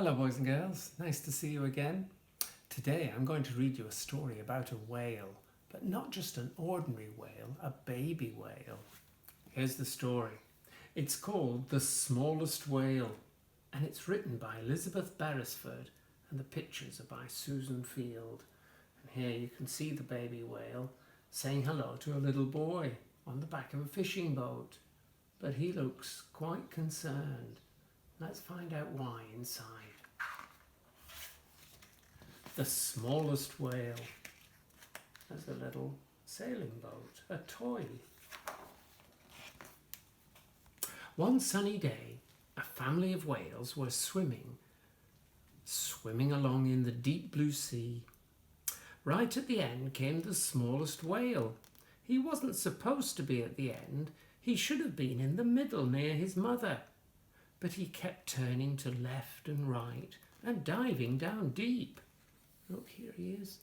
Hello boys and girls, nice to see you again. Today I'm going to read you a story about a whale, but not just an ordinary whale, a baby whale. Here's the story. It's called The Smallest Whale, and it's written by Elisabeth Beresford, and the pictures are by Susan Field. And here you can see the baby whale saying hello to a little boy on the back of a fishing boat, but he looks quite concerned. Let's find out why inside. The smallest whale. There's a little sailing boat, a toy. One sunny day, a family of whales were swimming along in the deep blue sea. Right at the end came the smallest whale. He wasn't supposed to be at the end. He should have been in the middle near his mother. But he kept turning to left and right and diving down deep. Look, here he is.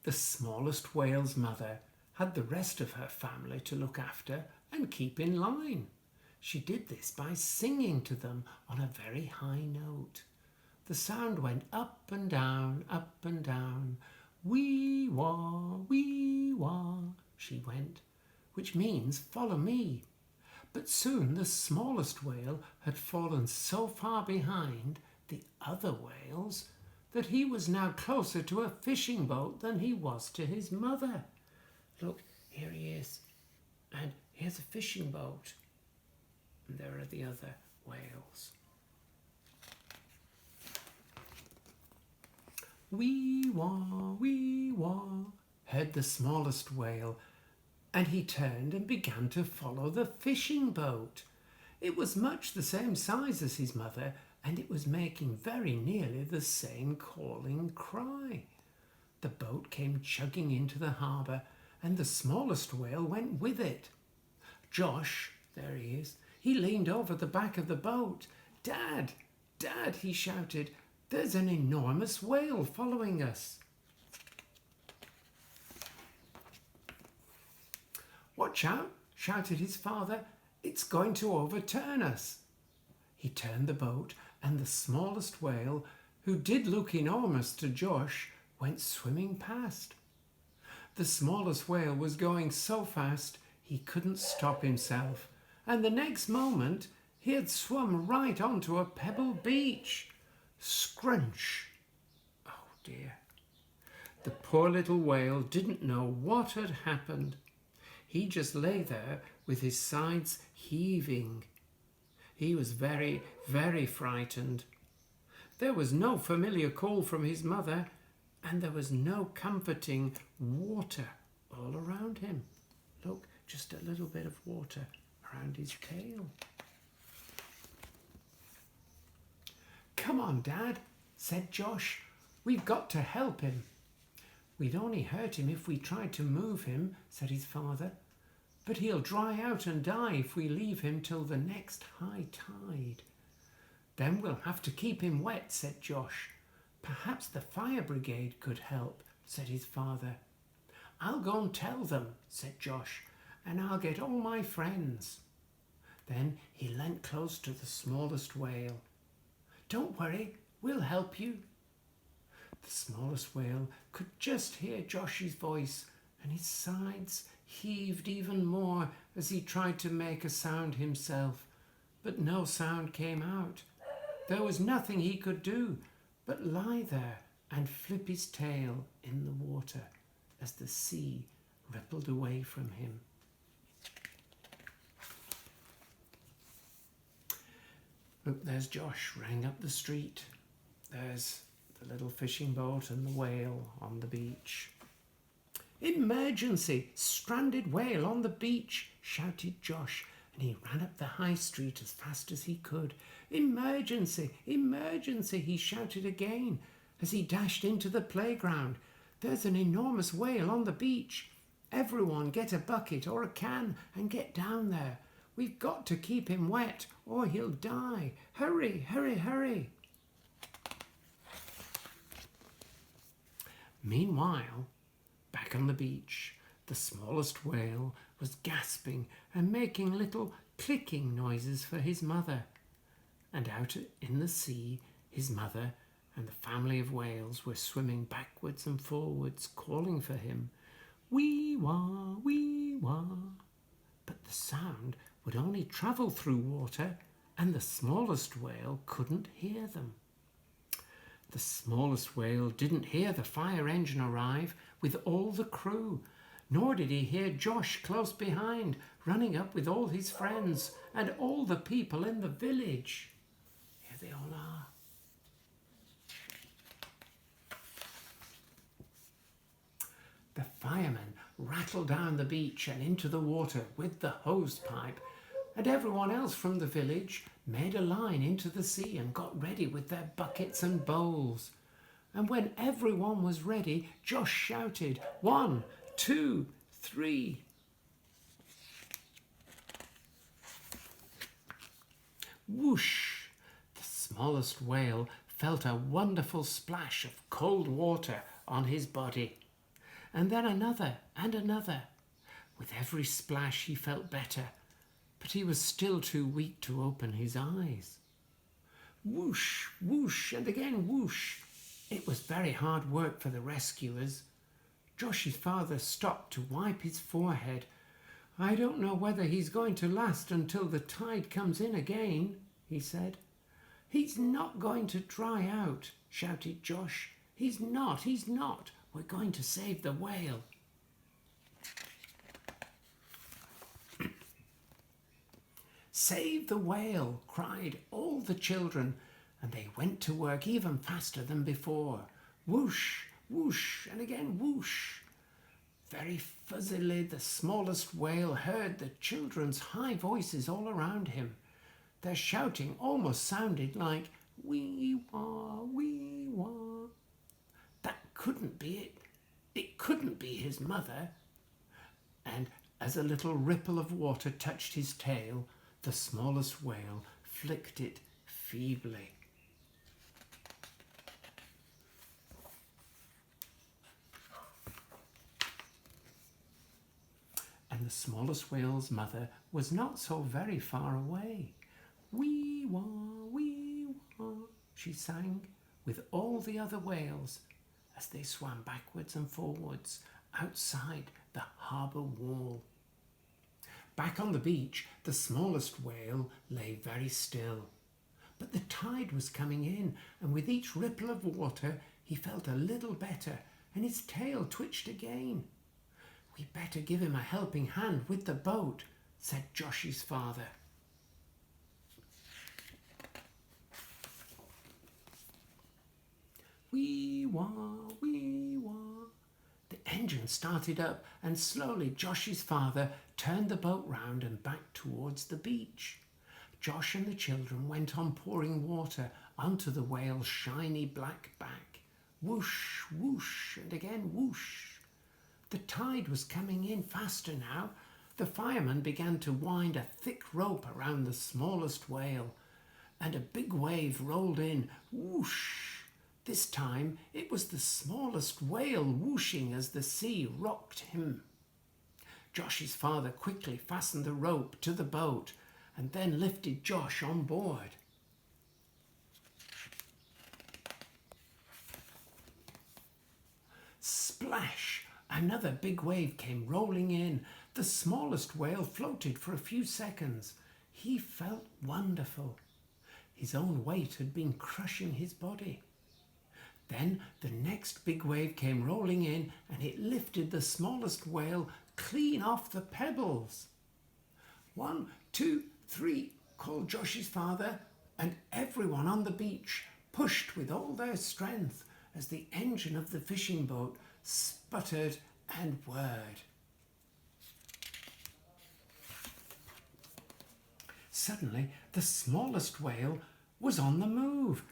The smallest whale's mother had the rest of her family to look after and keep in line. She did this by singing to them on a very high note. The sound went up and down, wee wah, she went, which means follow me. But soon the smallest whale had fallen so far behind the other whales that he was now closer to a fishing boat than he was to his mother. Look, here he is, and here's a fishing boat, and there are the other whales. Wee wah, heard the smallest whale, and he turned and began to follow the fishing boat. It was much the same size as his mother, and it was making very nearly the same calling cry. The boat came chugging into the harbour, and the smallest whale went with it. Josh, there he is, he leaned over the back of the boat. Dad, Dad, he shouted, there's an enormous whale following us. Watch out, shouted his father, it's going to overturn us. He turned the boat, and the smallest whale, who did look enormous to Josh, went swimming past. The smallest whale was going so fast he couldn't stop himself, and the next moment he had swum right onto a pebble beach. Scrunch! Oh dear. The poor little whale didn't know what had happened. He just lay there with his sides heaving. He was very, very frightened. There was no familiar call from his mother, and there was no comforting water all around him. Look, just a little bit of water around his tail. Come on, Dad, said Josh. We've got to help him. We'd only hurt him if we tried to move him, said his father. But he'll dry out and die if we leave him till the next high tide. Then we'll have to keep him wet, said Josh. Perhaps the fire brigade could help, said his father. I'll go and tell them, said Josh, and I'll get all my friends. Then he leant close to the smallest whale. Don't worry, we'll help you. The smallest whale could just hear Josh's voice, and his sides heaved even more as he tried to make a sound himself, but no sound came out. There was nothing he could do but lie there and flip his tail in the water as the sea rippled away from him. Look, there's Josh running up the street. There's the little fishing boat and the whale on the beach. Emergency! Stranded whale on the beach, shouted Josh, and he ran up the high street as fast as he could. Emergency! Emergency! He shouted again as he dashed into the playground. There's an enormous whale on the beach. Everyone get a bucket or a can and get down there. We've got to keep him wet or he'll die. Hurry, hurry, hurry. Meanwhile, back on the beach, the smallest whale was gasping and making little clicking noises for his mother. And out in the sea, his mother and the family of whales were swimming backwards and forwards, calling for him. Wee-wah, wee-wah. But the sound would only travel through water, and the smallest whale couldn't hear them. The smallest whale didn't hear the fire engine arrive with all the crew, nor did he hear Josh close behind, running up with all his friends and all the people in the village. Here they all are. The firemen rattled down the beach and into the water with the hose pipe, and everyone else from the village made a line into the sea and got ready with their buckets and bowls. And when everyone was ready, Josh shouted, 1, 2, 3. Whoosh! The smallest whale felt a wonderful splash of cold water on his body. And then another and another. With every splash he felt better, but he was still too weak to open his eyes. Whoosh, whoosh, and again whoosh. It was very hard work for the rescuers. Josh's father stopped to wipe his forehead. I don't know whether he's going to last until the tide comes in again, he said. He's not going to dry out, shouted Josh. He's not. We're going to save the whale. Save the whale, cried all the children, and they went to work even faster than before. Whoosh, whoosh, and again whoosh. Very fuzzily the smallest whale heard the children's high voices all around him. Their shouting almost sounded like wee-wah, wee-wah. That couldn't be it. It couldn't be his mother. And as a little ripple of water touched his tail, the smallest whale flicked it feebly. And the smallest whale's mother was not so very far away. Wee-wah, wee-wah, she sang with all the other whales as they swam backwards and forwards outside the harbour wall. Back on the beach, the smallest whale lay very still. But the tide was coming in, and with each ripple of water, he felt a little better, and his tail twitched again. We'd better give him a helping hand with the boat, said Josh's father. Wee-wah, wee-wah. The engine started up, and slowly Josh's father turned the boat round and back towards the beach. Josh and the children went on pouring water onto the whale's shiny black back. Whoosh, whoosh, and again whoosh. The tide was coming in faster now. The fireman began to wind a thick rope around the smallest whale, and a big wave rolled in. Whoosh! This time it was the smallest whale whooshing as the sea rocked him. Josh's father quickly fastened the rope to the boat and then lifted Josh on board. Splash! Another big wave came rolling in. The smallest whale floated for a few seconds. He felt wonderful. His own weight had been crushing his body. Then the next big wave came rolling in, and it lifted the smallest whale clean off the pebbles. 1, 2, 3, called Josh's father, and everyone on the beach pushed with all their strength as the engine of the fishing boat sputtered and whirred. Suddenly, the smallest whale was on the move.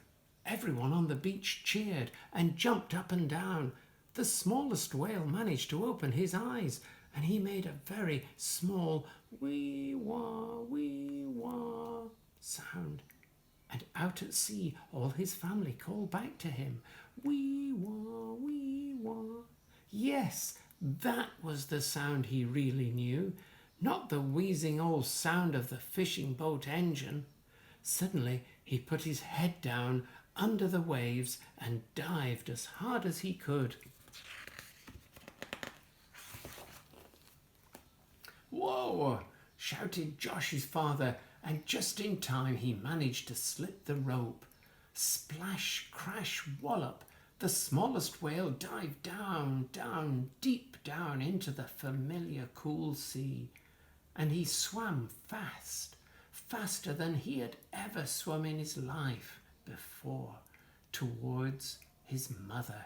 Everyone on the beach cheered and jumped up and down. The smallest whale managed to open his eyes, and he made a very small wee-wah, wee-wah sound. And out at sea, all his family called back to him, wee-wah, wee-wah. Yes, that was the sound he really knew. not the wheezing old sound of the fishing boat engine. Suddenly he put his head down under the waves and dived as hard as he could. "Whoa!" shouted Josh's father, and just in time he managed to slip the rope. Splash, crash, wallop! The smallest whale dived down, down, deep down into the familiar cool sea, and he swam fast, faster than he had ever swum in his life before, towards his mother.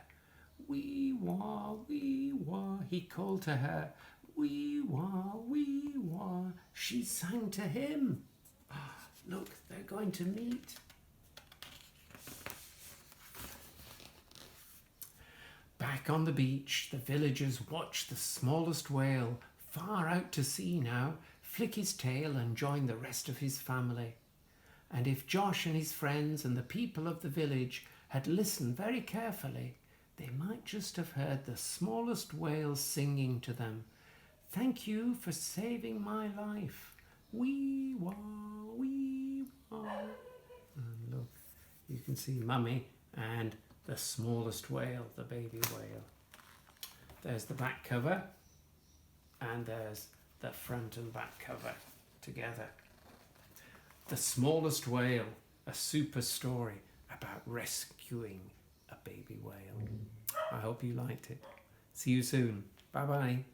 "Wee wah, wee wah," he called to her. "Wee wah, wee wah," she sang to him. Look, they're going to meet. Back on the beach, the villagers watched the smallest whale, far out to sea now, flick his tail and join the rest of his family. And if Josh and his friends and the people of the village had listened very carefully, they might just have heard the smallest whale singing to them, "Thank you for saving my life. Wee wah, wee wah." And look, you can see Mummy and the smallest whale, the baby whale. There's the back cover, and there's the front and back cover together. The Smallest Whale, a super story about rescuing a baby whale. I hope you liked it. See you soon. Bye-bye.